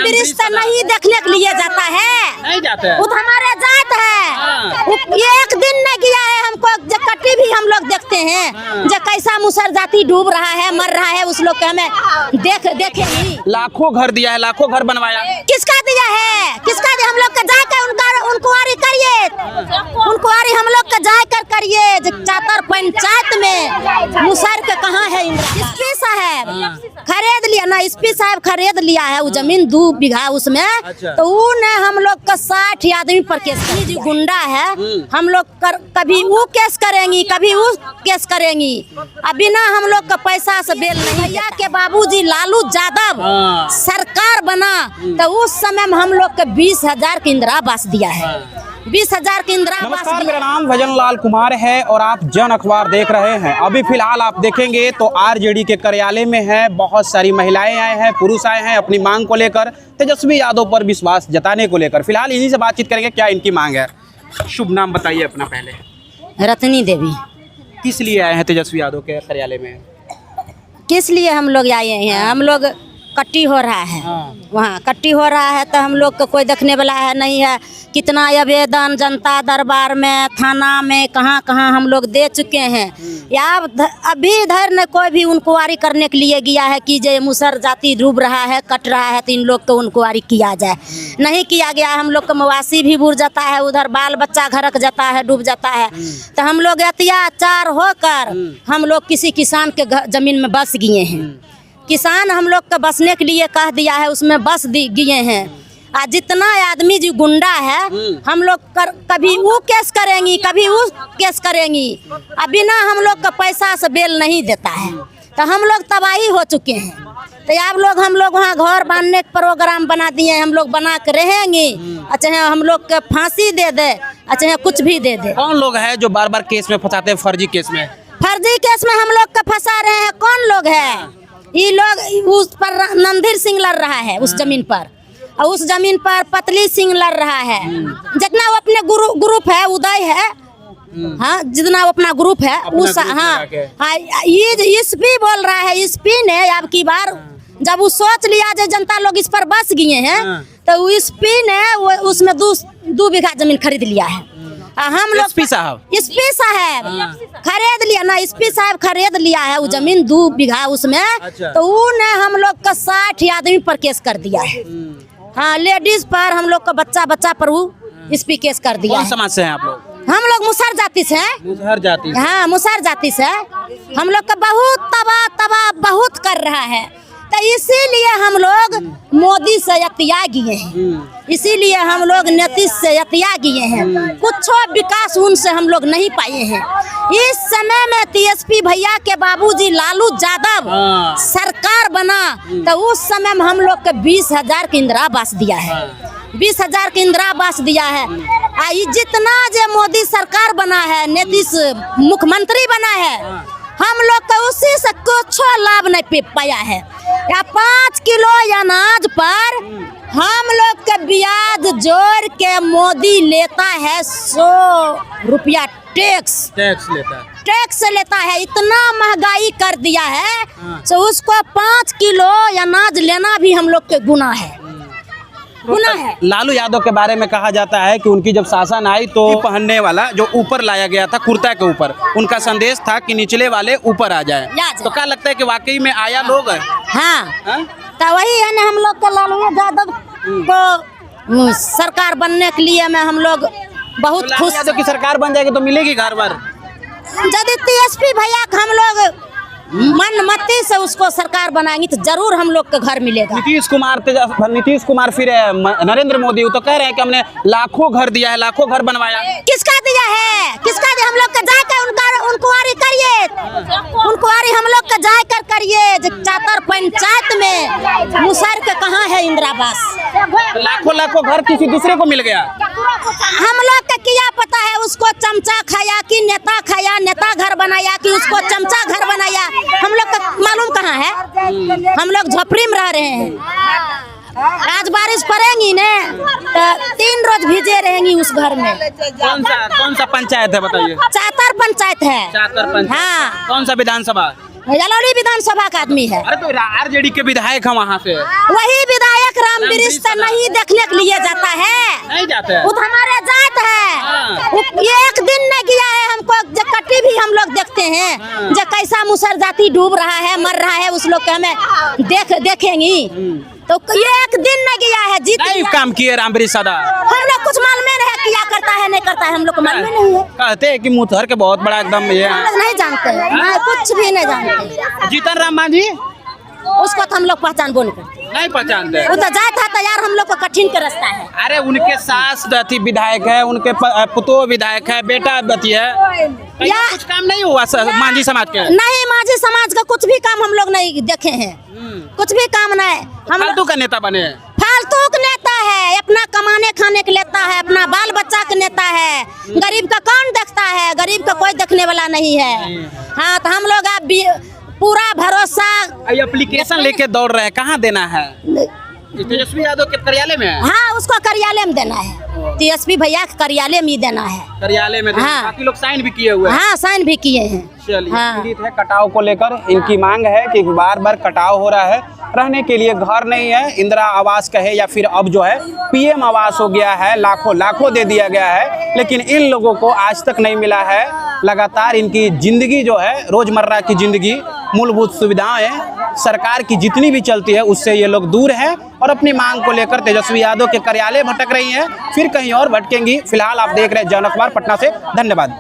Bridge तो नहीं देखने के लिए जाता है, नहीं जाते हैं। वो तो हमारे जात है। ये एक दिन नहीं किया है हमको, जो कटी भी हम लोग देखते हैं, जो कैसा मुसर जाति डूब रहा है, मर रहा है, उस लोग के हमें देखे नहीं। लाखों घर दिया है, लाखों घर बनवाया। किसका दिया है, किसका दिया? हम लोग का जाकर उनकुआरी करिए, उनकुआरी हम लोग का जाकर करिए। चातर पंचायत में मुसर के कहाँ है? एसपी साहब खरीद लिया ना, एसपी साहब खरीद लिया है वो जमीन 2 बीघा उसमें। अच्छा। तो वो ने हम लोग का 60 आदमी पर केस कर, जो गुंडा है हम लोग कभी वो केस करेंगी, कभी वो केस करेंगी। अभी ना हम लोग का पैसा से बेल नहीं। भैया के बाबूजी लालू यादव सरकार बना तो उस समय में हम लोग के 20,000 के इंदिरा आवास दिया है, 20,000 के इंदिरा आवास। नमस्कार, मेरा नाम भजनलाल कुमार है और आप जन अखबार देख रहे हैं। अभी फिलहाल आप देखेंगे तो आरजेडी के कार्यालय में है, बहुत सारी महिलाएं आए हैं, पुरुष आए हैं अपनी मांग को लेकर, तेजस्वी यादव पर विश्वास जताने को लेकर। फिलहाल इन्हीं से बातचीत करेंगे, क्या इनकी मांग है। शुभ नाम बताइए अपना पहले। रत्नी देवी। किस लिए आए हैं तेजस्वी यादव के कार्यालय में? किस लिए हम लोग आए हैं? हम लोग कट्टी हो रहा है, वहाँ कट्टी हो रहा है तो हम लोग को कोई देखने वाला है नहीं है। कितना आवेदन जनता दरबार में, थाना में, कहाँ कहाँ हम लोग दे चुके हैं। या अभी इधर न कोई भी इंक्वायरी करने के लिए गया है कि जो मुसर जाति डूब रहा है, कट रहा है, तो इन लोग को इंक्वायरी किया जाए, नहीं किया गया। हम लोग का मवासी भी बुर जाता है, उधर बाल बच्चा घरक जाता है, डूब जाता है। तो हम लोग अत्याचार होकर हम लोग किसी किसान के जमीन में बस गए हैं। किसान हम लोग का बसने के लिए कह दिया है, उसमें बस गए हैं। आज जितना आदमी जो गुंडा है हम लोग कभी वो केस करेंगी, कभी वो केस करेंगी। अभी ना हम लोग का पैसा से बेल नहीं देता है, तो हम लोग तबाही हो चुके हैं। तो आप लोग हम लोग वहाँ घर बांधने का प्रोग्राम बना दिए, हम लोग बना के रहेंगे। अच्छा हम लोग के फांसी दे दे, अच्छा कुछ भी दे दे। कौन लोग हैं जो बार बार केस में फंसाते हैं, फर्जी केस में? फर्जी केस में हम लोग का फंसा रहे हैं। कौन लोग है? ये लोग उस पर रणधीर सिंह लड़ रहा है उस जमीन पर, और उस जमीन पर पतली सिंह लड़ रहा है। जितना वो अपने ग्रुप है, उदय है, हाँ जितना वो अपना ग्रुप है उस, हाँ ये एसपी बोल रहा है। एसपी ने अब की बार जब वो सोच लिया जो जनता लोग इस पर बस गए हैं, तो एसपी ने वो उसमें 2 बीघा जमीन खरीद लिया है। हम लोग एसपी साहब खरीद लिया ना, एसपी साहब खरीद लिया है वो जमीन 2 बीघा उसमें। अच्छा। तो उन्हें हम लोग का 60 आदमी पर केस कर दिया है। हाँ लेडीज पर, हम लोग का बच्चा पर वो एसपी केस कर दिया। कौन समाज से हैं आप लोग? हम लोग मुसर जाति से। मुसहर जाति? हाँ मुसहर जाति से। हम लोग का बहुत तबाह बहुत कर रहा है, तो इसीलिए हम लोग मोदी से अतिया गए हैं, इसीलिए हम लोग नीतीश से अतिया गए हैं। कुछ विकास उनसे हम लोग नहीं पाए हैं। इस समय में तेजस्वी भैया के बाबूजी लालू यादव सरकार बना तो उस समय में हम लोग के 20,000 के इंदिरा आवास दिया है, 20,000 के इंदिरा आवास दिया है। जितना जो मोदी सरकार बना है, नीतीश मुख्यमंत्री बना है, हम लोग का उसी से कुछ लाभ नहीं पाया है। या 5 किलो अनाज पर हम लोग के ब्याज जोड़ के मोदी लेता है 100 रुपया टैक्स लेता है। इतना महंगाई कर दिया है तो उसको 5 किलो अनाज लेना भी हम लोग के गुनाह है। लालू यादव के बारे में कहा जाता है कि उनकी जब शासन आई तो पहनने वाला जो ऊपर लाया गया था कुर्ता के ऊपर, उनका संदेश था कि निचले वाले ऊपर आ जाए। तो क्या लगता है कि वाकई में आया लोग? हाँ तो वही है ना, हम लोग का लालू यादव को सरकार बनने के लिए में हम लोग बहुत खुश। यादव की सरकार बन जाएगी तो मिलेगी घर बार? यदि तेजस्वी भैया हम लोग मनमति से उसको सरकार बनाएंगे तो जरूर हम लोग का घर मिलेगा। नीतीश कुमार फिर नरेंद्र मोदी तो कह रहे हैं कि हमने लाखों घर दिया है, लाखों घर बनवाया। किसका दिया है? किसका दिया? हम लोग का जाकर इंक्वायरी करिए, इंक्वायरी हम लोग का जाकर करिए। चातर पंचायत में मुसर के कहाँ है इंदिरा आवास? लाखों घर किसी दूसरे को मिल गया। हम लोग का क्या पता है? उसको चमचा खाया कि नेता खाया, नेता घर बनाया कि उसको चमचा घर बनाया, हम लोग का मालूम कहाँ है? हम लोग झोपड़ी में रह रहे हैं। आज बारिश पड़ेगी ना तो 3 रोज भीजे रहेंगी उस घर में। कौन सा पंचायत है बताइए? चातर पंचायत है। चातर पंचायत। हाँ। कौन सा विधानसभा? जलौली विधानसभा का आदमी है। अरे तो आरजेडी के विधायक है वहाँ से। वही विधायक राम वृक्ष तो नहीं देखने के लिए जाता है, नहीं जाते हैं। वो तो हमारे जात है। वो ये एक दिन नहीं गया है हमको, जो कट्टी भी हम लोग देखते हैं, जो कैसा मुसर जाति डूब रहा है, मर रहा है, उस लोग के हमें देखेंगी। तो ये एक दिन नहीं गया है, जीत नहीं गया। काम किए रामवृक्ष सदा, हम लोग कुछ मालूम नहीं है क्या करता है नहीं करता है, हम लोग को मालूम नहीं है, कहते हैं कि मुंहथर के बहुत बड़ा एकदम ये हम लोग नहीं जानते हैं, नहीं, कुछ भी नहीं जानते। जीतन राम मांझी उसको तो हम लोग पहचानबो नहीं करते, नहीं पहचानते। वो तो जात है तो यार हम लोग को कठिन का रास्ता है। अरे उनके सास अथी विधायक है, उनके पुतो विधायक है, बेटा अथी है, या कुछ काम नहीं हुआ मांझी समाज के? नहीं, मांझी समाज का कुछ भी काम हम लोग नहीं देखे हैं, कुछ भी काम नहीं। हम फालतू का नेता बने, फालतू का नेता है, अपना कमाने खाने के लेता है, अपना बाल बच्चा का नेता है, गरीब का कौन देखता है, गरीब का कोई देखने वाला नहीं है। हाँ, तो हम लोग अब पूरा भरोसा एप्लीकेशन लेके दौड़ रहे हैं, कहाँ देना है? तेजस्वी यादव के कार्यालय में? हाँ, उसको कार्यालय में देना है, तेजस्वी भैया के कार्यालय में ही देना है, कार्यालय में देना। हाँ। बाकी लोग साइन भी किए हुए हैं। हाँ, साइन भी किए हैं। चलिए, हाँ। पीड़ित है कटाव को लेकर, इनकी मांग है कि बार बार कटाव हो रहा है, रहने के लिए घर नहीं है, इंदिरा आवास कहे या फिर अब जो है पीएम आवास हो गया है, लाखों दे दिया गया है, लेकिन इन लोगों को आज तक नहीं मिला है। लगातार इनकी जिंदगी जो है, रोजमर्रा की जिंदगी, मूलभूत सुविधाएं सरकार की जितनी भी चलती है उससे ये लोग दूर हैं और अपनी मांग को लेकर तेजस्वी यादव के कार्यालय भटक रही हैं, फिर कहीं और भटकेंगी। फिलहाल आप देख रहे हैं जन अखबार पटना से, धन्यवाद।